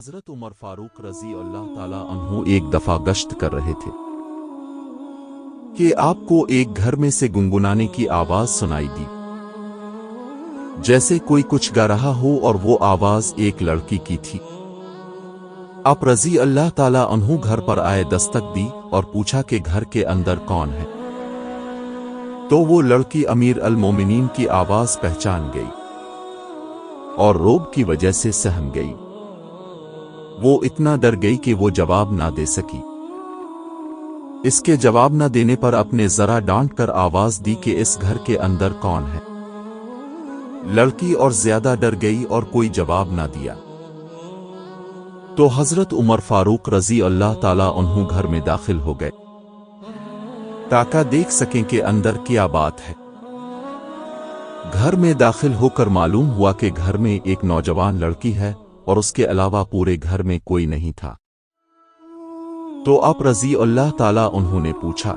حضرت عمر فاروق رضی اللہ تعالیٰ عنہ ایک دفعہ گشت کر رہے تھے کہ آپ کو ایک گھر میں سے گنگنانے کی آواز سنائی دی، جیسے کوئی کچھ گا رہا ہو، اور وہ آواز ایک لڑکی کی تھی۔ آپ رضی اللہ تعالیٰ عنہ گھر پر آئے، دستک دی اور پوچھا کہ گھر کے اندر کون ہے؟ تو وہ لڑکی امیر المومنین کی آواز پہچان گئی اور روب کی وجہ سے سہم گئی۔ وہ اتنا ڈر گئی کہ وہ جواب نہ دے سکی۔ اس کے جواب نہ دینے پر اپنے ذرا ڈانٹ کر آواز دی کہ اس گھر کے اندر کون ہے؟ لڑکی اور زیادہ ڈر گئی اور کوئی جواب نہ دیا۔ تو حضرت عمر فاروق رضی اللہ تعالیٰ عنہ گھر میں داخل ہو گئے تاکہ دیکھ سکیں کہ اندر کیا بات ہے۔ گھر میں داخل ہو کر معلوم ہوا کہ گھر میں ایک نوجوان لڑکی ہے اور اس کے علاوہ پورے گھر میں کوئی نہیں تھا۔ تو آپ رضی اللہ تعالیٰ عنہ نے پوچھا،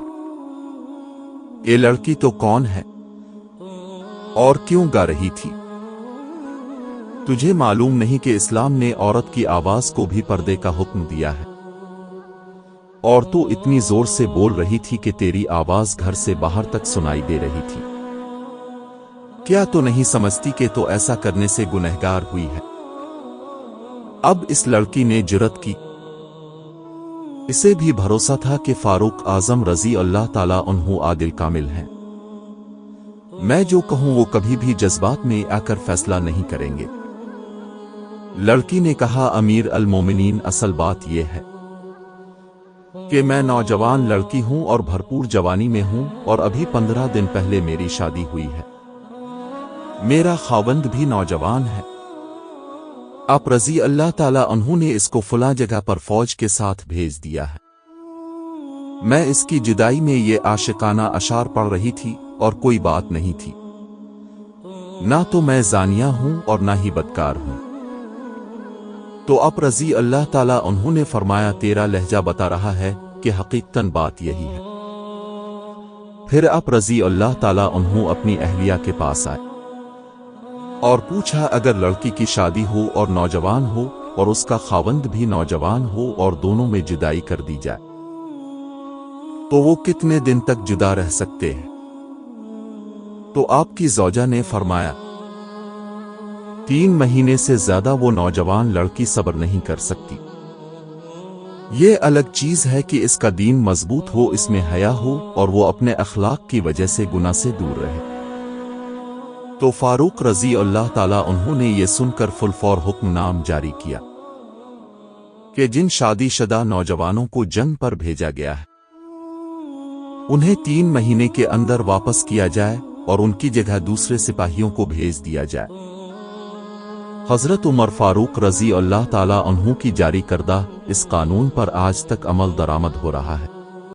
یہ لڑکی تو کون ہے اور کیوں گا رہی تھی؟ تجھے معلوم نہیں کہ اسلام نے عورت کی آواز کو بھی پردے کا حکم دیا ہے؟ اور تو اتنی زور سے بول رہی تھی کہ تیری آواز گھر سے باہر تک سنائی دے رہی تھی۔ کیا تو نہیں سمجھتی کہ تو ایسا کرنے سے گنہگار ہوئی ہے؟ اب اس لڑکی نے جرأت کی۔ اسے بھی بھروسہ تھا کہ فاروق اعظم رضی اللہ تعالیٰ عنہ عادل کامل ہیں، میں جو کہوں وہ کبھی بھی جذبات میں آ کر فیصلہ نہیں کریں گے۔ لڑکی نے کہا، امیر المومنین، اصل بات یہ ہے کہ میں نوجوان لڑکی ہوں اور بھرپور جوانی میں ہوں، اور ابھی 15 دن پہلے میری شادی ہوئی ہے۔ میرا خاوند بھی نوجوان ہے۔ آپ رضی اللہ تعالیٰ عنہ نے اس کو فلاں جگہ پر فوج کے ساتھ بھیج دیا ہے۔ میں اس کی جدائی میں یہ عاشقانہ اشعار پڑھ رہی تھی اور کوئی بات نہیں تھی۔ نہ تو میں زانیہ ہوں اور نہ ہی بدکار ہوں۔ تو آپ رضی اللہ تعالیٰ عنہ نے فرمایا، تیرا لہجہ بتا رہا ہے کہ حقیقتاً بات یہی ہے۔ پھر آپ رضی اللہ تعالیٰ عنہ اپنی اہلیہ کے پاس آئے اور پوچھا، اگر لڑکی کی شادی ہو اور نوجوان ہو اور اس کا خاوند بھی نوجوان ہو اور دونوں میں جدائی کر دی جائے تو وہ کتنے دن تک جدا رہ سکتے ہیں؟ تو آپ کی زوجہ نے فرمایا، 3 مہینے سے زیادہ وہ نوجوان لڑکی صبر نہیں کر سکتی۔ یہ الگ چیز ہے کہ اس کا دین مضبوط ہو، اس میں حیا ہو اور وہ اپنے اخلاق کی وجہ سے گناہ سے دور رہے۔ تو فاروق رضی اللہ تعالیٰ عنہ نے یہ سن کر فلفور حکم نام جاری کیا کہ جن شادی شدہ نوجوانوں کو جنگ پر بھیجا گیا ہے انہیں 3 مہینے کے اندر واپس کیا جائے اور ان کی جگہ دوسرے سپاہیوں کو بھیج دیا جائے۔ حضرت عمر فاروق رضی اللہ تعالیٰ عنہ کی جاری کردہ اس قانون پر آج تک عمل درآمد ہو رہا ہے۔